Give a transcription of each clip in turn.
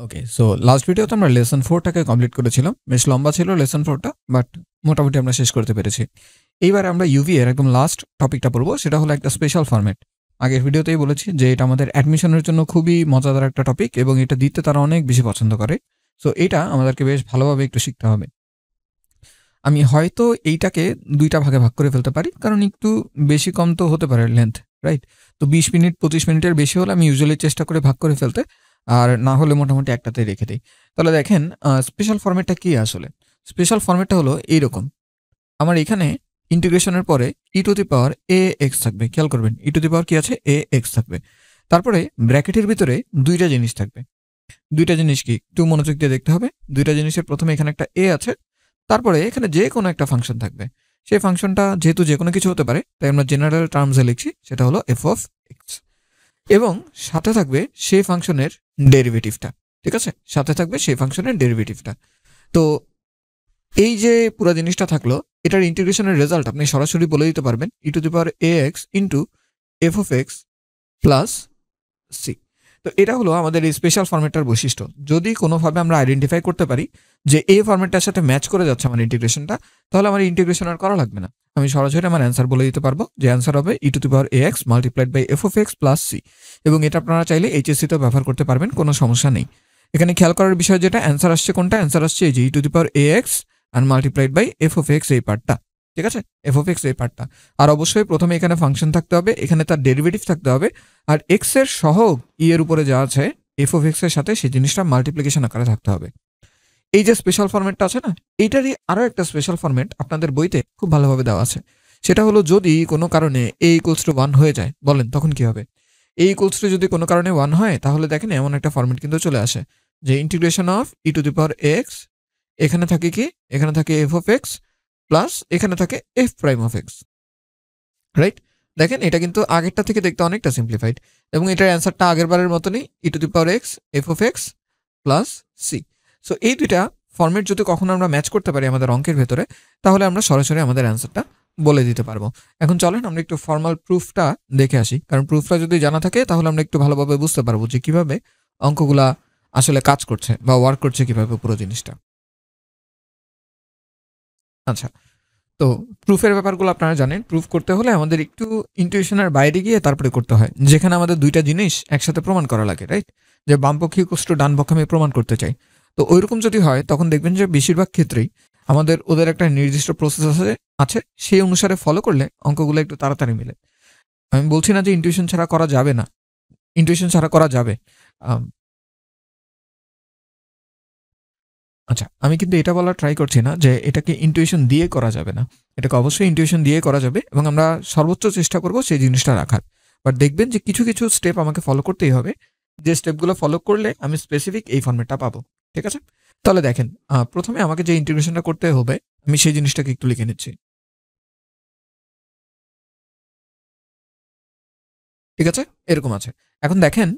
ওকে, so last ভিডিওতে আমরা lesson 4টাকে complete করেছিলাম। বেশ লম্বা ছিল লেসন 4টা, বাট মোটামুটি আমরা শেষ করতে পেরেছি। এইবার আমরা ইউভি এর একদম লাস্ট টপিকটা পড়বো, সেটা হলো একটা স্পেশাল ফরম্যাট। আগের ভিডিওতেই বলেছি যে এটা আমাদের অ্যাডমিশনের জন্য খুবই মজাদার একটা টপিক এবং এটা দিতে তারা অনেক বেশি পছন্দ করে। সো এটা আমাদেরকে বেশ ভালোভাবে একটু শিখতে হবে। আমি হয়তো এইটাকে 2টা ভাগে ভাগ করে ফেলতে পারি, কারণ একটু বেশি কম তো হতে পারে লেন্থ, রাইট? তো 20 মিনিট 25 মিনিটের বেশি হলে আমি ইউজুয়ালি চেষ্টা করে ভাগ করে ফেলতে, আর না হলে মোটামুটি একটাতেই রেখে দিই। তাহলে দেখেন স্পেশাল ফরম্যাটটা কি আসলে। স্পেশাল ফরম্যাটটা হলো এইরকম। আমার এখানে ইন্টিগ্রেশনের পরে ই to the power a x থাকবে। খেয়াল করবেন, ই টু দি পাওয়ার কি আছে, এ এক্স থাকবে। তারপরে ব্র্যাকেটের ভিতরে 2টা জিনিস থাকবে। 2টা জিনিস কি, একটু মনোযোগ দিয়ে দেখতে হবে। 2টা জিনিসের প্রথমে এখানে একটা এ আছে, তারপরে এখানে যে কোনো একটা ফাংশন থাকবে। সেই ফাংশনটা যেহেতু যে কোনো কিছু হতে পারে, তাই আমরা জেনারেল টার্মসে লিখছি, সেটা হলো এফ অফ এক্স। এবং সাথে থাকবে সেই ফাংশনের ডেরিভেটিভটা। ঠিক আছে, সাথে থাকবে সেই ফাংশনের ডেরিভেটিভটা। তো এই যে পুরো জিনিসটা থাকলো, এটার ইন্টিগ্রেশনের রেজাল্ট আপনি সরাসরি বলে দিতে পারবেন e to the power a x into f of x plus c. তো এটা হলো আমাদের এই স্পেশাল ফরম্যাটটার বৈশিষ্ট্য। যদি কোনোভাবে আমরা আইডেন্টিফাই করতে পারি যে এই ফরম্যাটটার সাথে ম্যাচ করে যাচ্ছে আমার ইন্টিগ্রেশনটা, তাহলে আমার ইন্টিগ্রেশন আর করা লাগবে না। আমি সরাসরি আমার অ্যান্সার বলে দিতে পারবো, যে অ্যান্সার হবে e to the power a x multiplied by f of x plus c. এবং এটা আপনারা চাইলে এইচএসসিতেও ব্যবহার করতে পারবেন, কোনো সমস্যা নেই। এখানে খেয়াল করার বিষয় যেটা, অ্যান্সার আসছে কোনটা, অ্যান্সার আসছে এই যে e to the power a x আর multiplied by f of x, এই পার্টটা। ঠিক আছে, এফ অফ এক্স এই পার্টটা। আর অবশ্যই প্রথমে এখানে ফাংশন থাকতে হবে, এখানে তার ডেরিভেটিভ থাকতে হবে, আর এক্স এর সহগ ই এর উপরে যা আছে এফ অফ এক্স এর সাথে, সেই জিনিসটা মাল্টিপ্লিকেশন আকারে থাকতে হবে। এই যে স্পেশাল ফরম্যাটটা আছে না, এইটারই আরও একটা স্পেশাল ফরম্যাট আপনাদের বইতে খুব ভালোভাবে দেওয়া আছে। সেটা হলো যদি কোনো কারণে এ ইকুয়ালস টু 1 হয়ে যায়, বলেন তখন কি হবে? এ ইকুয়ালস টু যদি কোনো কারণে 1 হয়, তাহলে দেখেন এমন একটা ফরম্যাট কিন্তু চলে আসে, যে integration of E to the power x, এখানে থাকে কি, এখানে থাকে এফ অফ এক্স প্লাস এখানে থাকে F prime of x, right? দেখেন এটা কিন্তু আগেরটা থেকে দেখতে অনেকটা সিম্পলিফাইড, এবং এটার অ্যান্সারটা আগের বারের মতনই e to the power x f of x plus c. So এই দুইটা ফর্মেট যদি কখনো আমরা ম্যাচ করতে পারি আমাদের অঙ্কের ভেতরে, তাহলে আমরা সরাসরি আমাদের অ্যান্সারটা বলে দিতে পারবো। এখন চলেন আমরা একটু ফর্মাল প্রুফটা দেখে আসি, কারণ প্রুফটা যদি জানা থাকে তাহলে আমরা একটু ভালোভাবে বুঝতে পারবো যে কিভাবে অঙ্কগুলা আসলে কাজ করছে বা ওয়ার্ক করছে কিভাবে পুরো জিনিসটা। আচ্ছা, তো প্রুফের ব্যাপারগুলো আপনারা জানেন। প্রুফ করতে হলে আমাদের একটু ইনটিউশনের বাইরে গিয়ে তারপরে করতে হয়, যেখানে আমাদের 2টা জিনিস একসাথে প্রমাণ করা লাগে, রাইট? যে বামপক্ষী ইকুয়ালস টু ডানপক্ষে আমি প্রমাণ করতে চাই। তো ওইরকম যদি হয়, তখন দেখবেন যে বেশিরভাগ ক্ষেত্রেই আমাদের ওদের একটা নির্দিষ্ট প্রসেস আছে, সেই অনুসারে ফলো করলে অঙ্কগুলো একটু তাড়াতাড়ি মিলে। আমি বলছি না যে ইনটিউশন ছাড়া করা যাবে না, ইনটিউশন ছাড়া করা যাবে। আচ্ছা, আমি কিন্তু এটা বলার ট্রাই করছি না যে এটাকে ইনটিউশন দিয়ে করা যাবে না। এটাকে অবশ্যই ইনটিউশন দিয়ে করা যাবে, এবং আমরা সর্বোচ্চ চেষ্টা করব সেই জিনিসটা রাখার। বাট দেখবেন যে কিছু কিছু স্টেপ আমাকে ফলো করতেই হবে, যে স্টেপগুলো ফলো করলে আমি স্পেসিফিক এই ফর্মেটটা পাবো। ঠিক আছে, তাহলে দেখেন প্রথমে আমাকে যে ইন্টিগ্রেশনটা করতে হবে, আমি সেই জিনিসটাকে একটু লিখে নিচ্ছি। ঠিক আছে, এরকম আছে। এখন দেখেন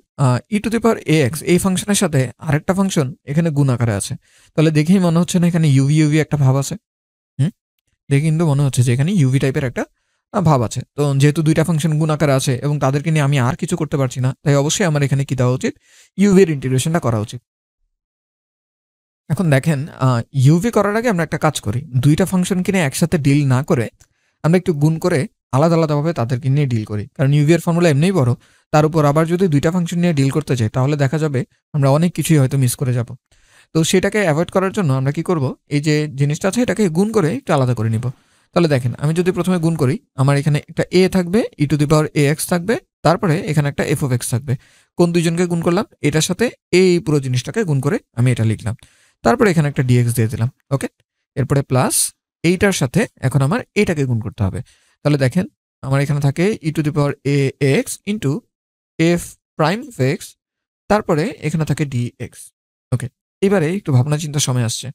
ই to the power a x এই ফাংশনের সাথে আরেকটা ফাংশন এখানে গুণ আকারে আছে। তাহলে দেখেই মনে হচ্ছে না এখানে ইউভি ইউভি একটা ভাব আছে? হুম, দেখে কিন্তু মনে হচ্ছে যে এখানে ইউভি টাইপের একটা ভাব আছে। তো যেহেতু 2টা ফাংশন গুণ আকারে আছে এবং তাদেরকে নিয়ে আমি আর কিছু করতে পারছি না, তাই অবশ্যই আমার এখানে কি দেওয়া উচিত, ইউভি এর ইন্টিগ্রেশনটা করা উচিত। এখন দেখেন ইউভি করার আগে আমরা একটা কাজ করি, 2টা ফাংশনকে নিয়ে একসাথে ডিল না করে আমরা একটু গুণ করে আলাদা আলাদাভাবে তাদেরকে নিয়ে ডিল করি, কারণ ইউভি এর ফর্মুলা এমনিই বড়। তার উপর আবার যদি 2টা ফাংশন নিয়ে ডিল করতে চাই, তাহলে দেখা যাবে আমরা অনেক কিছুই হয়তো মিস করে যাব। তো সেটাকে অ্যাভয়েড করার জন্য আমরা কি করব, এই যে জিনিসটা আছে এটাকে গুণ করে একটু আলাদা করে নিব। তাহলে দেখেন আমি যদি প্রথমে গুণ করি, আমার এখানে একটা এ থাকবে, e to the power a x থাকবে, তারপরে এখানে একটা এফ অফ এক্স থাকবে। কোন দুইজনকে গুণ করলাম, এটার সাথে এই পুরো জিনিসটাকে গুণ করে আমি এটা লিখলাম। তারপরে এখানে একটা ডিএক্স দিয়ে দিলাম, ওকে। এরপরে প্লাস এইটার সাথে এখন আমার এটাকে গুণ করতে হবে। তাহলে দেখেন আমার এখানে থাকে e to the power a x into f prime of x, তারপরে এখানে থাকে ডিএক্স, ওকে। এবারে একটু ভাবনা চিন্তার সময় আসছে।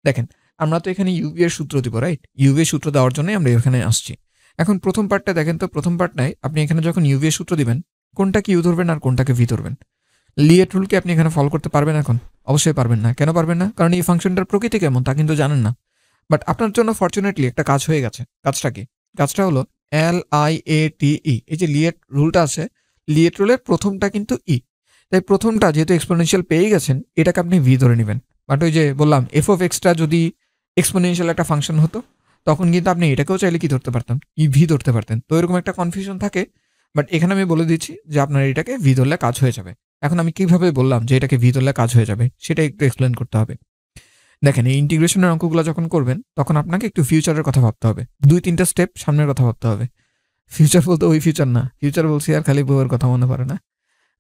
দেখেন আমরা তো এখানে ইউভি এর সূত্র দিব, রাইট? ইউভি এর সূত্র দেওয়ার জন্যই আমরা এখানে আসছি। এখন প্রথম পার্টটা দেখেন তো, প্রথম পার্ট নাই, আপনি এখানে যখন ইউভি এর সূত্র দিবেন, কোনটাকে ইউ ধরবেন আর কোনটাকে ভি ধরবেন? লিয়েট রুলকে আপনি এখানে ফলো করতে পারবেন এখন? অবশ্যই পারবেন না। কেন পারবেন না? কারণ এই ফাংশনটার প্রকৃতি কেমন তা কিন্তু জানেন না। বাট আপনার জন্য ফরচুনেটলি একটা কাজ হয়ে গেছে। কাজটা কি? কাজটা হলো LIATE, এই যে লিয়েট রুলটা আছে, লিয়েট রুলের প্রথমটা কিন্তু ই। তাই প্রথমটা যেহেতু এক্সপোনেনশিয়াল পেয়ে গেছেন, এটাকে আপনি ভি ধরে নেবেন। বাট ওই যে বললাম এফ অফ এক্সটা যদি এক্সপোনেনশিয়াল একটা ফাংশন হতো, তখন কিন্তু আপনি এটাকেও চাইলে কি ধরতে পারতাম, ভি ধরতে পারতেন। তো এরকম একটা কনফিউশন থাকে, বাট এখানে আমি বলে দিচ্ছি যে আপনার এটাকে ভি ধরলে কাজ হয়ে যাবে। এখন আমি কিভাবে বললাম যে এটাকে ভি ধরলে কাজ হয়ে যাবে, সেটা একটু এক্সপ্লেন করতে হবে। দেখেন, এই ইন্টিগ্রেশনের অঙ্কগুলো যখন করবেন, তখন আপনাকে একটু ফিউচারের কথা ভাবতে হবে, 2-3টা স্টেপ সামনের কথা ভাবতে হবে। ফিউচার বলতে ওই ফিউচার না, ফিউচার বলছি আর খালি বউয়ের কথা মনে পড়ে না।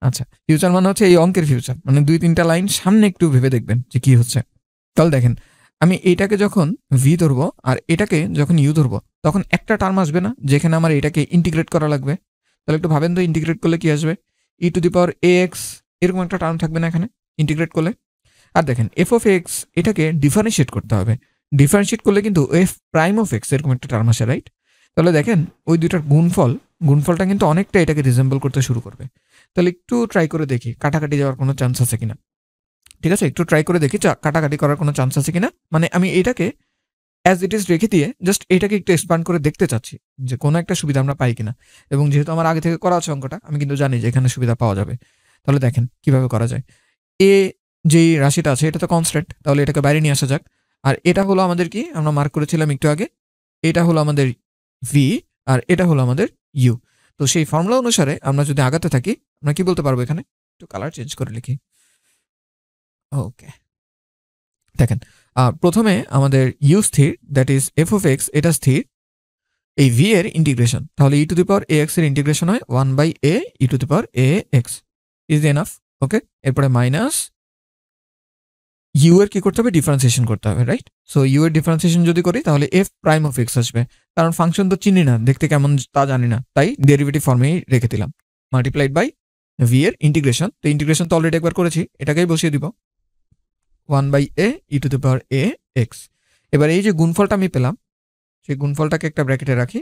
আচ্ছা, ফিউচার মানে হচ্ছে এই অঙ্কের ফিউচার, মানে 2-3টা লাইন সামনে একটু ভেবে দেখবেন যে কি হচ্ছে। তাহলে দেখেন, আমি এইটাকে যখন ভি ধরবো আর এটাকে যখন ইউ ধরবো, তখন একটা টার্ম আসবে না যেখানে আমার এটাকে ইন্টিগ্রেট করা লাগবে। তাহলে একটু ভাবেন তো, ইন্টিগ্রেট করলে কি আসবে? ই to the power a x, এরকম একটা টার্ম থাকবে না এখানে ইন্টিগ্রেট করলে? আর দেখেন, এফ অফ এক্স এটাকে ডিফারেন্সিয়েট করতে হবে। ডিফারেন্সিয়েট করলে কিন্তু এফ প্রাইম অফ এক্স এরকম একটা টার্ম আসে, রাইট? তাহলে দেখেন, ওই দুইটার গুণফলটা কিন্তু অনেকটা এটাকে রিজেম্বল করতে শুরু করবে। তাহলে একটু ট্রাই করে দেখি কাটাকাটি যাওয়ার কোনো চান্স আছে কিনা। ঠিক আছে, একটু ট্রাই করে দেখি কাটাকাটি করার কোনো চান্স আছে কিনা। মানে আমি এটাকে অ্যাজ ইট ইজ রেখে দিয়ে জাস্ট এটাকে একটু এক্সপ্যান্ড করে দেখতে চাচ্ছি যে কোনো একটা সুবিধা আমরা পাই কিনা। এবং যেহেতু আমার আগে থেকে করা আছে অঙ্কটা, আমি কিন্তু জানি যে এখানে সুবিধা পাওয়া যাবে। তাহলে দেখেন কিভাবে করা যায়। এ যেই রাশিটা আছে এটা তো কনস্ট্যান্ট, তাহলে এটাকে বাইরে নিয়ে আসা যাক। আর এটা হলো আমাদের কি, আমরা মার্ক করেছিলাম একটু আগে, এটা হলো আমাদের ভি আর এটা হলো আমাদের ইউ। তো সেই ফর্মুলা অনুসারে আমরা যদি আগাতে থাকি, আমরা কি বলতে পারবো, এখানে একটু কালার চেঞ্জ করে লিখি। ওকে, দেখেন, প্রথমে আমাদের ইউ স্থির, that is f of x, এটা স্থির। এই ভি এর ইন্টিগ্রেশন, তাহলে e to the power a x এর ইন্টিগ্রেশন হয় 1/a e to the power a x, is enough. Okay, এরপরে মাইনাস ইউ এর কি করতে হবে, ডিফারেন্সিয়েশন করতে হবে, রাইট? সো ইউ এর ডিফারেন্সিয়েশন যদি করি, তাহলে এফ প্রাইম অফ এক্স আসবে। কারণ ফাংশন তো চিনি না, দেখতে কেমন তা জানি না, তাই ডেরিভেটিভ ফর্মেই রেখে দিলাম, মাল্টিপ্লাইড বাই ভি এর ইন্টিগ্রেশন। তো ইন্টিগ্রেশন তো অলরেডি একবার করেছি, এটাকেই বসিয়ে দিব 1/a e to the power a x. এবার এই যে গুণফলটা আমি পেলাম, সেই গুণফলটাকে একটা ব্র্যাকেটে রাখি।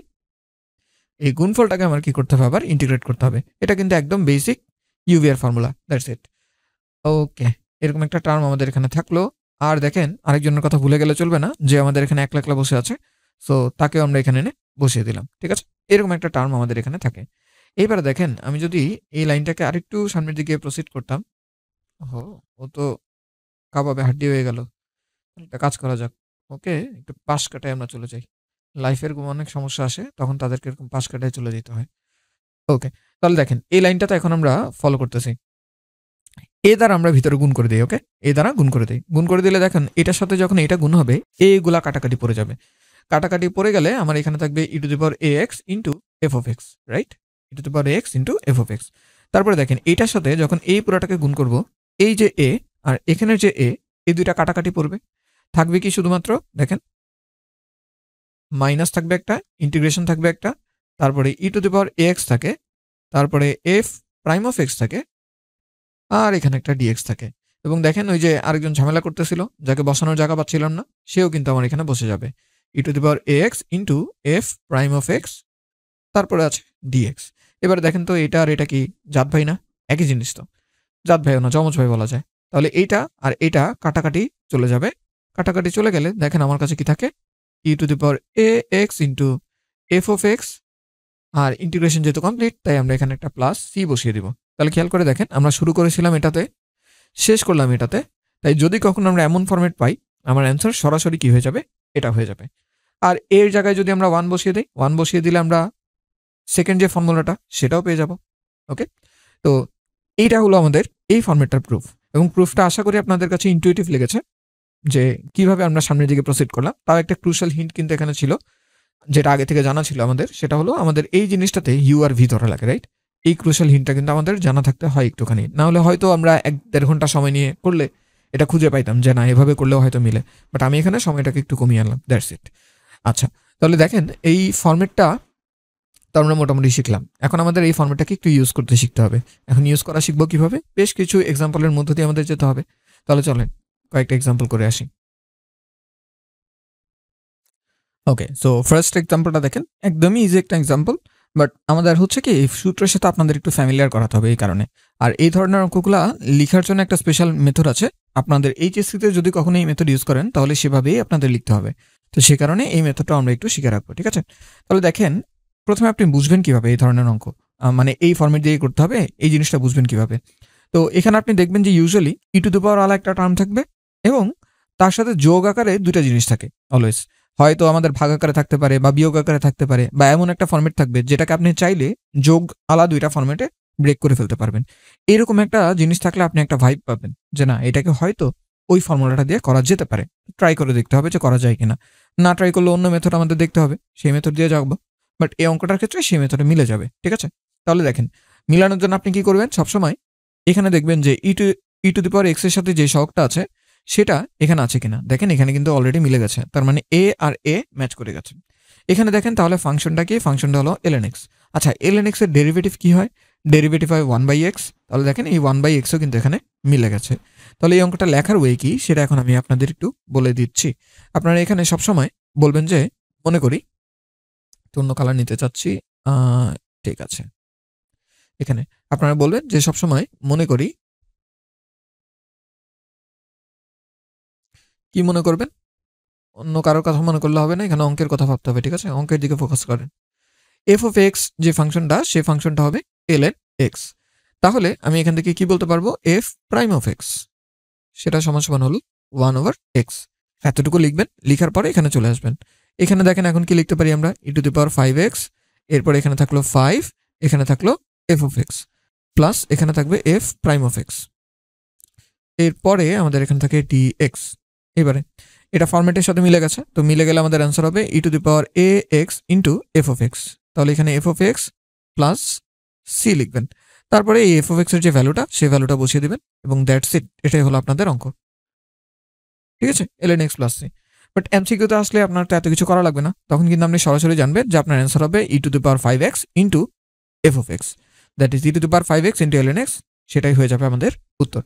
এই গুণফলটাকে আমার কি করতে হবে, আবার ইন্টিগ্রেট করতে হবে। এটা কিন্তু একদম basic UVR formula, that's it. ওকে, এরকম একটা টার্ম আমাদের এখানে থাকলো। আর দেখেন, আরেকজনের কথা ভুলে গেলে চলবে না, যে আমাদের এখানে একলা একলা বসে আছে, সো তাকেও আমরা এখানে এনে বসিয়ে দিলাম। ঠিক আছে, এরকম একটা টার্ম আমাদের এখানে থাকে। এইবারে দেখেন, আমি যদি এই লাইনটাকে আরেকটু সামনের দিকে প্রসিড করতাম, ও তো কাবাবে হাড্ডি হয়ে গেল। একটা কাজ করা যাক, ওকে, একটু পাশ কাটায় আমরা চলে যাই। লাইফের অনেক সমস্যা আসে, তখন তাদেরকে এরকম পাশ কাটায় চলে যেতে হয়। ওকে, তাহলে দেখেন, এই লাইনটা তো এখন আমরা ফলো করতেছি। এ দ্বারা আমরা ভিতরে গুণ করে দিই। ওকে, এ দ্বারা গুণ করে দিই। গুণ করে দিলে দেখেন, এটার সাথে যখন এটা গুণ হবে, এগুলা কাটাকাটি পড়ে যাবে। কাটাকাটি পড়ে গেলে আমার এখানে থাকবে e to the power a x into f of x, right? E to the power x into f of x. তারপরে দেখেন, এটার সাথে যখন এই পুরাটাকে গুণ করব, এই যে এ আর এখানের যে এ, এই দুইটা কাটাকাটি পড়বে। থাকবে কি শুধুমাত্র, দেখেন, মাইনাস থাকবে একটা, ইন্টিগ্রেশন থাকবে একটা, তারপরে ই to the power a x থাকে, তারপরে এফ প্রাইম অফ এক্স থাকে, আর এখানে একটা ডিএক্স থাকে। এবং দেখেন, ওই যে আরেকজন ঝামেলা করতেছিল, যাকে বসানোর জায়গা পাচ্ছিলাম না, সেও কিন্তু আমার এখানে বসে যাবে। E to the power a x into f prime of x, তারপরে আছে ডিএক্স। এবারে দেখেন তো, এটা আর এটা কি জাত ভাই না? একই জিনিস তো, জাত ভাইও না, যমজ ভাই বলা যায়। তাহলে এইটা আর এটা কাটাকাটি চলে যাবে। কাটাকাটি চলে গেলে দেখেন আমার কাছে কি থাকে, e to the power a x into f of x, আর ইন্টিগ্রেশন যেহেতু কমপ্লিট, তাই আমরা এখানে একটা প্লাস সি বসিয়ে দিব। তাহলে খেয়াল করে দেখেন, আমরা শুরু করেছিলাম এটাতে, শেষ করলাম এটাতে। তাই যদি কখনো আমরা এমন ফরম্যাট পাই, আমার অ্যান্সার সরাসরি কি হয়ে যাবে, এটা হয়ে যাবে। আর এর জায়গায় যদি আমরা 1 বসিয়ে দিই, 1 বসিয়ে দিলে আমরা সেকেন্ড যে ফর্মুলাটা সেটাও পেয়ে যাব। ওকে, তো এইটা হলো আমাদের এই ফরম্যাটটার প্রুফ। এবং প্রুফটা আশা করি আপনাদের কাছে ইনটুইটিভ লেগেছে, যে কিভাবে আমরা সামনের দিকে প্রসিড করলাম। তাও একটা ক্রুশাল হিন্ট কিন্তু এখানে ছিল, যেটা আগে থেকে জানা ছিল আমাদের, সেটা হলো আমাদের এই জিনিসটাতে ইউ আর ভি ধরা লাগে, রাইট? এই ক্রুশাল হিন্টটা কিন্তু আমাদের জানা থাকতে হয় একটুখানি, না হলে হয়তো আমরা 1-1.5 ঘন্টা সময় নিয়ে করলে এটা খুঁজে পাইতাম যে না, এভাবে করলেও হয়তো মিলে। বাট আমি এখানে সময়টাকে একটু কমিয়ে আনলাম, দ্যাটস ইট। আচ্ছা, তাহলে দেখেন, এই ফর্মেটটা তো আমরা মোটামুটি শিখলাম। এখন আমাদের এই ফর্মেটটাকে একটু ইউজ করতে শিখতে হবে। এখন ইউজ করা শিখবো কিভাবে, বেশ কিছু এক্সাম্পলের মধ্য দিয়ে আমাদের যেতে হবে। তাহলে চলেন কয়েকটা এক্সাম্পল করে আসি। ওকে, সো ফার্স্ট এক্সাম্পলটা দেখেন, একদমই ইজি একটা এক্সাম্পল, বাট আমাদের হচ্ছে কি এই সূত্রের সাথে আপনাদের একটু ফ্যামিলিয়ার করাতে হবে এই কারণে। আর এই ধরনের অঙ্কগুলা লেখার জন্য একটা স্পেশাল মেথড আছে। আপনাদের এইচএসসিতে যদি কখনো এই মেথড ইউজ করেন, তাহলে সেভাবেই আপনাদের লিখতে হবে। তো সে কারণে এই মেথডটা আমরা একটু শিখে রাখবো, ঠিক আছে? তাহলে দেখেন, প্রথমে আপনি বুঝবেন কিভাবে এই ধরনের অঙ্ক, মানে এই ফর্মেট দিয়ে করতে হবে, এই জিনিসটা বুঝবেন কিভাবে। তো এখানে আপনি দেখবেন যে ইউজুয়ালি ই টু দি পাওয়ার আলা একটা টার্ম থাকবে এবং তার সাথে যোগ আকারে দুইটা জিনিস থাকে অলওয়েজ। হয়তো আমাদের ভাগ আকারে থাকতে পারে বা বিয়োগ আকারে থাকতে পারে বা এমন একটা ফরম্যাট থাকবে যেটাকে আপনি চাইলে যোগ আলা দুইটা ফরম্যাটে ব্রেক করে ফেলতে পারবেন। এরকম একটা জিনিস থাকলে আপনি একটা ভাইব পাবেন যে না এটাকে হয়তো ওই ফর্মুলাটা দিয়ে করা যেতে পারে। ট্রাই করে দেখতে হবে যে করা যায় কিনা। না ট্রাই করলে অন্য মেথড আমাদের দেখতে হবে, সেই মেথড দিয়ে যাবো। বাট এই অঙ্কটার ক্ষেত্রে সেই মেথডে মিলে যাবে, ঠিক আছে? তাহলে দেখেন, মিলানোর জন্য আপনি কি করবেন সবসময়, এখানে দেখবেন যে e to the power x এর সাথে যে সহগটা আছে সেটা এখানে আছে কিনা। দেখেন এখানে কিন্তু অলরেডি মিলে গেছে, তার মানে এ আর এ ম্যাচ করে গেছে। এখানে দেখেন তাহলে ফাংশনটা কি, ফাংশনটা হলো ln x। আচ্ছা, ln x এর ডেরিভেটিভ কি হয়? ডেরিভেটিভ হয় 1/x। তাহলে দেখেন এই 1/xও কিন্তু এখানে মিলে গেছে। তাহলে এই অঙ্কটা লেখার ওয়ে কি সেটা এখন আমি আপনাদের একটু বলে দিচ্ছি। আপনারা এখানে সবসময় বলবেন যে, মনে করি অন্য কালার নিতে চাচ্ছি, ঠিক আছে, এখানে আপনারা বলবেন যে সবসময় মনে করি, কি মনে করবেন? অন্য কারোর কথা মনে করলে হবে না, এখানে অঙ্কের কথা ভাবতে হবে, ঠিক আছে? অঙ্কের দিকে ফোকাস করেন। এফ অফ এক্স যে ফাংশনটা, সেই ফাংশনটা হবে ln x। তাহলে আমি এখান থেকে কি বলতে পারবো? এফ প্রাইম অফ এক্স সেটা সমান সমান হলো 1/x। এতটুকু লিখবেন, লিখার পরে এখানে চলে আসবেন। এখানে দেখেন এখন কি লিখতে পারি আমরা, ই টু দি পাওয়ার 5x, এরপর এখানে থাকলো 5, এখানে থাকলো এফ অফ এক্স, প্লাস এখানে থাকবে এফ প্রাইম অফ এক্স, এরপরে আমাদের এখানে থাকে dx। এবারে এটা ফরম্যাটের সাথে মিলে গেছে, তো মিলে গেলে আমাদের অ্যান্সার হবে e to the power a x into f of x. তাহলে এখানে f of x plus c লিখবেন, তারপরে এই এফ অফ এক্স এর যে ভ্যালুটা, সেই ভ্যালুটা বসিয়ে দিবেন এবং দ্যাটস ইট। এটাই হলো আপনাদের অঙ্ক, ঠিক আছে? ln x plus C. But এমসিকিউতে আসলে আপনার তো এত কিছু করা লাগবে না, তখন কিন্তু আপনি সরাসরি জানবেন যে আপনার অ্যান্সার হবে e to the power 5x into f of x, that is e to the power 5x into ln x। সেটাই হয়ে যাবে আমাদের উত্তর।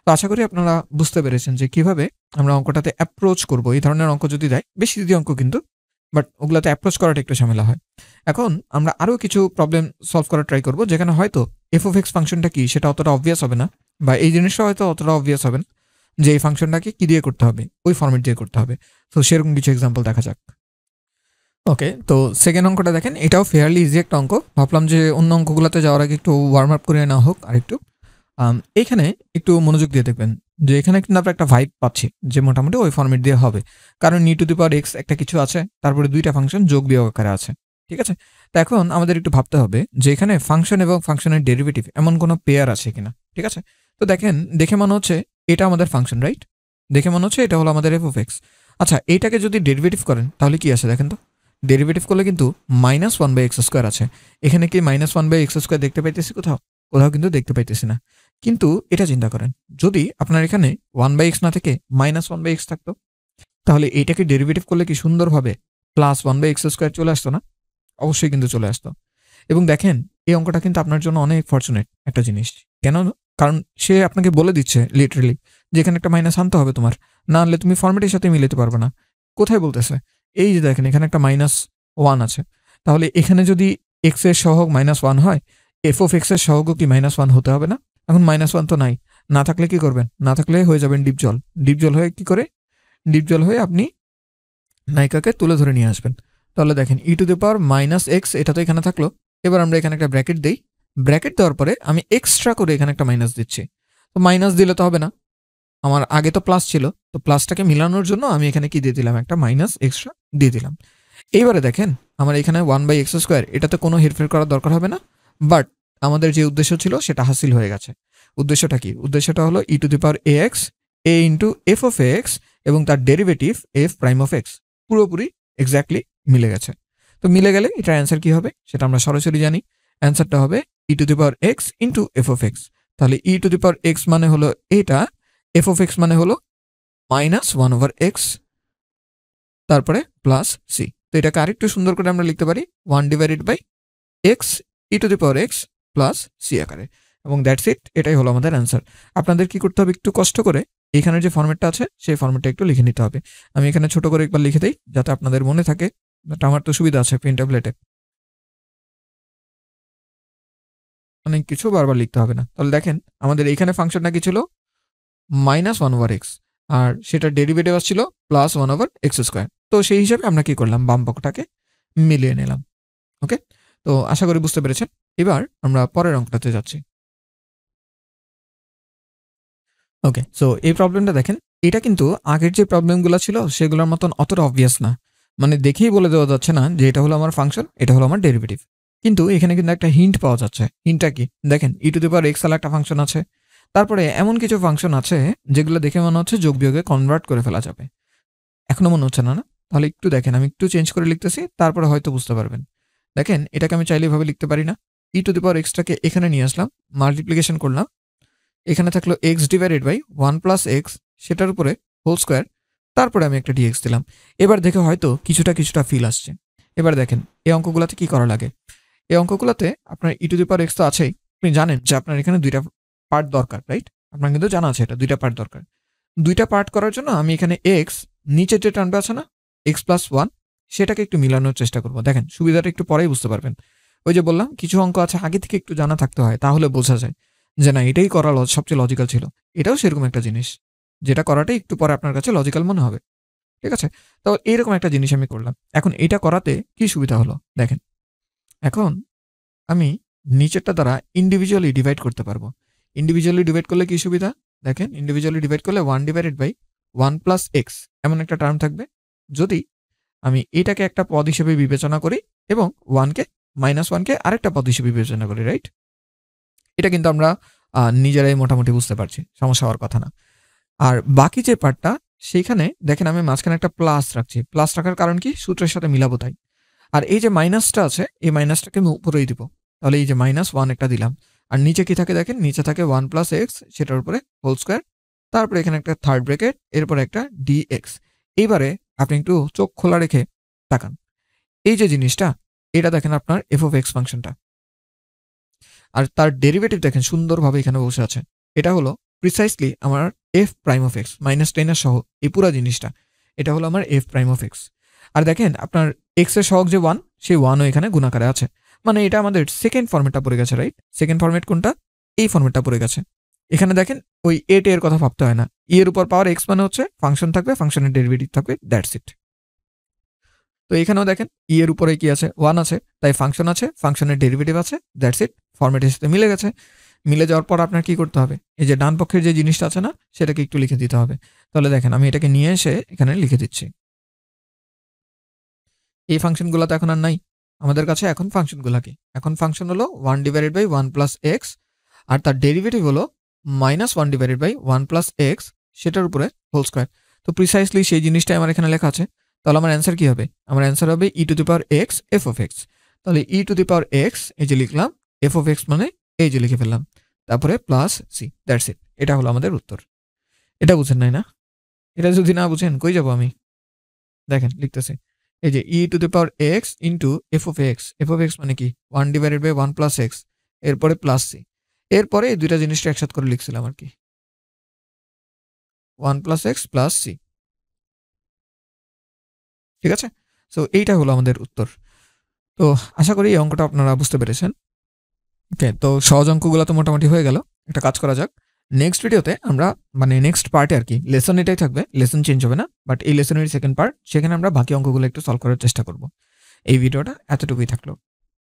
তো আশা করি আপনারা বুঝতে পেরেছেন যে কিভাবে আমরা অঙ্কটাতে অ্যাপ্রোচ করব। এই ধরনের অঙ্ক যদি দেয়, বেশি যদি অঙ্ক কিন্তু, বাট ওগুলাতে অ্যাপ্রোচ করাটা একটু ঝামেলা হয়। এখন আমরা আরও কিছু প্রবলেম সলভ করার ট্রাই করব, যেখানে হয়তো এফ অফ এক্স ফাংশনটা কি সেটা অতটা অবভিয়াস হবে না, বা এই জিনিসটা হয়তো অতটা অবভিয়াস হবে না যে এই ফাংশনটাকে কি দিয়ে করতে হবে, ওই ফর্মেট দিয়ে করতে হবে। তো সেরকম কিছু এক্সাম্পল দেখা যাক। ওকে, তো সেকেন্ড অঙ্কটা দেখেন, এটাও ফেয়ারলি ইজি একটা অঙ্ক। ভাবলাম যে অন্য অঙ্কগুলোতে যাওয়ার আগে একটু ওয়ার্ম আপ করে নেওয়া হোক আর একটু। এইখানে একটু মনোযোগ দিয়ে দেখবেন যে এখানে কিন্তু আমরা একটা ভাইব পাচ্ছি যে মোটামুটি ওই ফর্মেট দিয়ে হবে, কারণ ই টু দি পাওয়ার এক্স একটা কিছু আছে, তারপরে দুইটা ফাংশন যোগ বিয়োগ আকারে আছে, ঠিক আছে? তো এখন আমাদের একটু ভাবতে হবে যে এখানে ফাংশন এবং ফাংশনের ডেরিভেটিভ এমন কোনো পেয়ার আছে কিনা, ঠিক আছে? তো দেখেন, দেখে মনে হচ্ছে এটা আমাদের ফাংশন, রাইট? দেখে মনে হচ্ছে এটা হলো আমাদের এফ অফ এক্স। আচ্ছা, এটাকে যদি ডেরিভেটিভ করেন তাহলে কি আসে দেখেন তো? ডেরিভেটিভ করলে কিন্তু -1/x² আছে। এখানে কি -1/x² দেখতে পাইতেছি কোথাও? কোথাও কিন্তু দেখতে পাইতেছি না। কিন্তু এটা চিন্তা করেন, যদি আপনার এখানে 1/x না থেকে -1/x থাকতো, তাহলে এইটাকে ডেরিভেটিভ করলে কি সুন্দরভাবে +1/x² চলে আসতো না? অবশ্যই কিন্তু চলে আসতো। এবং দেখেন, এই অঙ্কটা কিন্তু আপনার জন্য অনেক ফরচুনেট একটা জিনিস। কেন? কারণ সে আপনাকে বলে দিচ্ছে লিটারেলি যে এখানে একটা মাইনাস আনতে হবে তোমার, না আনলে তুমি ফরম্যাটের সাথে মিলাতে পারবে না। কোথায় বলতেছে? এই যে দেখেন, এখানে একটা -1 আছে। তাহলে এখানে যদি x এর সহগ -1 হয়, এফ অফ এক্স এর সহগও কি -1 হতে হবে না? এখন -1 তো নাই, না থাকলে কি করবেন? না থাকলে হয়ে যাবেন ডিপজল। ডিপজল হয়ে কি করে? ডিপজল হয়ে আপনি নায়িকাকে তুলে ধরে নিয়ে আসবেন। তাহলে দেখেন, ই টু দি পাওয়ার -x, এটা তো এখানে থাকলো। এবার আমরা এখানে একটা ব্র্যাকেট দেই। ব্র্যাকেট দেওয়ার পরে আমি এক্সট্রা করে এখানে একটা মাইনাস দিচ্ছি। তো মাইনাস দিলে তো হবে না, আমার আগে তো প্লাস ছিল, তো প্লাসটাকে মিলানোর জন্য আমি এখানে কি দিয়ে দিলাম? একটা মাইনাস এক্সট্রা দিয়ে দিলাম। এইবারে দেখেন, আমার এখানে 1/x², এটাতে কোনো হেরফের করার দরকার হবে না। বাট আমাদের যে উদ্দেশ্য ছিল সেটা হাসিল হয়ে গেছে। উদ্দেশ্যটা কি? উদ্দেশ্যটা হলো e to the power ax, a into f of x এবং তার derivative f prime of x পুরোপুরি এক্স্যাক্টলি মিলে গেছে। তো মিলে গেলে এটার অ্যান্সার কি হবে সেটা আমরা সরাসরি জানি। অ্যান্সারটা হবে e to the power x into f of x. তাহলে e to the power x মানে হলো এটা, এফ অফ এক্স মানে হলো -1/x, তারপরে প্লাস সি। তো এটাকে আরেকটু সুন্দর করে আমরা লিখতে পারি 1/x e to the power x plus C আকারে, এবং দ্যাটস ইট। এটাই হলো আমাদের অ্যান্সার। আপনাদের কি করতে হবে? একটু কষ্ট করে এখানের যে ফর্মেটটা আছে সেই ফর্মেটটা একটু লিখে নিতে হবে। আমি এখানে ছোট করে একবার লিখে দিই যাতে আপনাদের মনে থাকে, বাট আমার তো সুবিধা আছে পেন ট্যাবলেটে, অনেক কিছু বারবার লিখতে হবে না। তাহলে দেখেন, আমাদের এখানে ফাংশনটা কি ছিল? -1/x, আর সেটা ডেরিভেটিভ আসছিল +1/x²। তো সেই হিসাবে আমরা কি করলাম? বাম পক্ষটাকে মিলিয়ে নিলাম। ওকে, তো আশা করি বুঝতে পেরেছেন। এবার আমরা পরের অঙ্কটাতে যাচ্ছি। ওকে, সো এই প্রবলেমটা দেখেন, এটা কিন্তু আগের যে প্রবলেমগুলো ছিল সেগুলোর মতন অতটা অবভিয়াস না। মানে দেখেই বলে দেওয়া যাচ্ছে না যে এটা হলো আমার ফাংশন, এটা হলো আমার ডেরিভেটিভ। কিন্তু এখানে কিন্তু একটা হিন্ট পাওয়া যাচ্ছে। হিন্টটা কি? দেখেন e⁴x এর একটা ফাংশন আছে। তারপরে এমন কিছু ফাংশন আছে যেগুলো দেখে মনে হচ্ছে যোগ বিয়োগে কনভার্ট করে ফেলা যাবে। এখনো মনে হচ্ছে না, না? তাহলে একটু দেখেন, আমি একটু চেঞ্জ করে লিখতেছি, তারপরে হয়তো বুঝতে পারবেন। দেখেন, এটাকে আমি চাইলে এভাবে লিখতে পারি না? e⁴x টাকে এখানে নিয়ে আসলাম, মাল্টিপ্লিকেশন করলাম। এখানে থাকলো x divided by 1 plus x, সেটার উপরে হোল স্কোয়ার, তারপরে আমি একটা ডিএক্স দিলাম। এবার দেখে হয়তো কিছুটা ফিল আসছে। এবার দেখেন এই অঙ্কগুলোতে কি করা লাগে। এই অঙ্কগুলোতে আপনার e⁴x তো আছেই, আপনি জানেন যে আপনার এখানে দুইটা পার্ট দরকার, রাইট? আপনার কিন্তু জানা আছে এটা দুইটা পার্ট দরকার। দুইটা পার্ট করার জন্য আমি এখানে এক্স নিচের যে টার্মটা আছে না, এক্স প্লাস ওয়ান, সেটাকে একটু মিলানোর চেষ্টা করবো। দেখেন সুবিধাটা একটু পরেই বুঝতে পারবেন। ওই যে বললাম কিছু অঙ্ক আছে আগে থেকে একটু জানা থাকতে হয়, তাহলে বোঝা যায় যে না এটাই করা সবচেয়ে লজিক্যাল ছিল। এটাও সেরকম একটা জিনিস যেটা করাটাই একটু পরে আপনার কাছে লজিক্যাল মনে হবে। ঠিক আছে, তো এইরকম একটা জিনিস আমি করলাম। এখন এটা করাতে কি সুবিধা হলো দেখেন, এখন আমি নিচেরটা দ্বারা ইন্ডিভিজুয়ালি ডিভাইড করতে পারবো। ইন্ডিভিজুয়ালি ডিভাইড করলে কি সুবিধা দেখেন, ইন্ডিভিজুয়ালি ডিভাইড করলে 1 ডিভাইডেড বাই 1 প্লাস এক্স এমন একটা টার্ম থাকবে। যদি আমি এটাকে একটা পদ হিসেবে বিবেচনা করি এবং -1কে আরেকটা পদ হিসেবে বিবেচনা করি, রাইট? এটা কিন্তু আমরা নিজেরাই মোটামুটি বুঝতে পারছি, সমস্যা হওয়ার কথা না। আর বাকি যে পার্টটা, সেইখানে দেখেন আমি মাঝখানে একটা প্লাস রাখছি। প্লাস রাখার কারণ কি? সূত্রের সাথে মিলাবো তাই। আর এই যে মাইনাসটা আছে, এই মাইনাসটাকে আমি উপরেই দিব। তাহলে এই যে -1 একটা দিলাম। আর নিচে কি থাকে দেখেন, নিচে থাকে 1 প্লাস এক্স, সেটার উপরে হোল স্কোয়ার, তারপরে এখানে একটা থার্ড ব্র্যাকেট, এরপরে একটা ডিএক্স। এইবারে আপনি একটু চোখ খোলা রেখে তাকান। এই যে জিনিসটা, এটা দেখেন আপনার f(x) ফাংশনটা। আর তার ডেরিভেটিভ দেখেন সুন্দরভাবে এখানে বসে আছে। এটা হলো প্রিসাইসলি আমার f'(x) -10 এর সহ এই পুরা জিনিসটা। এটা হলো আমার f'(x). আর দেখেন আপনার x এর সহগ যে 1, সেই 1ও এখানে গুণাকারে আছে। মানে এটা আমাদের সেকেন্ড ফরম্যাটটা পড়ে গেছে, রাইট? সেকেন্ড ফরম্যাট কোনটা? এই ফরম্যাটটা পড়ে গেছে। এখানে দেখেন ওই এর কথা ভাবতে হয় না। এর উপর পাওয়ার x মানে হচ্ছে ফাংশন থাকবে, ফাংশনের ডেরিভেটিভ থাকবে, দ্যাটস ইট। তো এখানেও দেখেন এর উপরে কি আছে? 1 আছে, তাই ফাংশন আছে, ফাংশনের ডেরিভেটিভ আছে, দ্যাটস ইট। ফরম্যাটের সাথে মিলে গেছে। মিলে যাওয়ার পর আপনার কি করতে হবে? এই যে ডান পক্ষের যে জিনিসটা আছে না, সেটাকে একটু লিখে দিতে হবে। তাহলে দেখেন আমি এটাকে নিয়ে এসে এখানে লিখে দিচ্ছি। এই ফাংশনগুলো তো এখন আর নাই আমাদের কাছে। এখন ফাংশনগুলো কি? এখন ফাংশন হলো 1 ডিভাইডেড বাই 1 প্লাস এক্স, আর তার ডেরিভেটিভ হলো -1 ডিভাইডেড বাই 1 প্লাস এক্স, সেটার উপরে হোল স্কোয়ার। তো প্রিসাইসলি সেই জিনিসটাই আমার এখানে লেখা আছে। তাহলে আমার অ্যান্সার কি হবে? আমার অ্যান্সার হবে e⁴x f(x). তাহলে e⁴x এই যে লিখলাম, f(x) মানে এই যে লিখে ফেললাম, তারপরে প্লাস সি, দ্যাটস ইট। এটা হলো আমাদের উত্তর। এটা বুঝেন নাই না? এটা যদি না বুঝেন কই যাব আমি? দেখেন লিখতেছি, এই যে e⁴x ইন্টু f(x). f(x) মানে কি? 1 ডিভাইডেড বাই 1 প্লাস এক্স, এরপরে প্লাস সি। এরপরে এই দুইটা জিনিসটা একসাথে করে লিখছিলাম আর কি, 1 প্লাস এক্স প্লাস সি। ঠিক আছে, সো এইটা হলো আমাদের উত্তর। তো আশা করি এই অঙ্কটা আপনারা বুঝতে পেরেছেন। ওকে, তো সহজ অঙ্কগুলো তো মোটামুটি হয়ে গেল। একটা কাজ করা যাক, নেক্সট ভিডিওতে আমরা মানে নেক্সট পার্টে আর কি, লেসন এটাই থাকবে, লেসন চেঞ্জ হবে না, বাট এই লেসনের সেকেন্ড পার্ট, সেখানে আমরা বাকি অঙ্কগুলো একটু সলভ করার চেষ্টা করব। এই ভিডিওটা এতটুকুই থাকলো।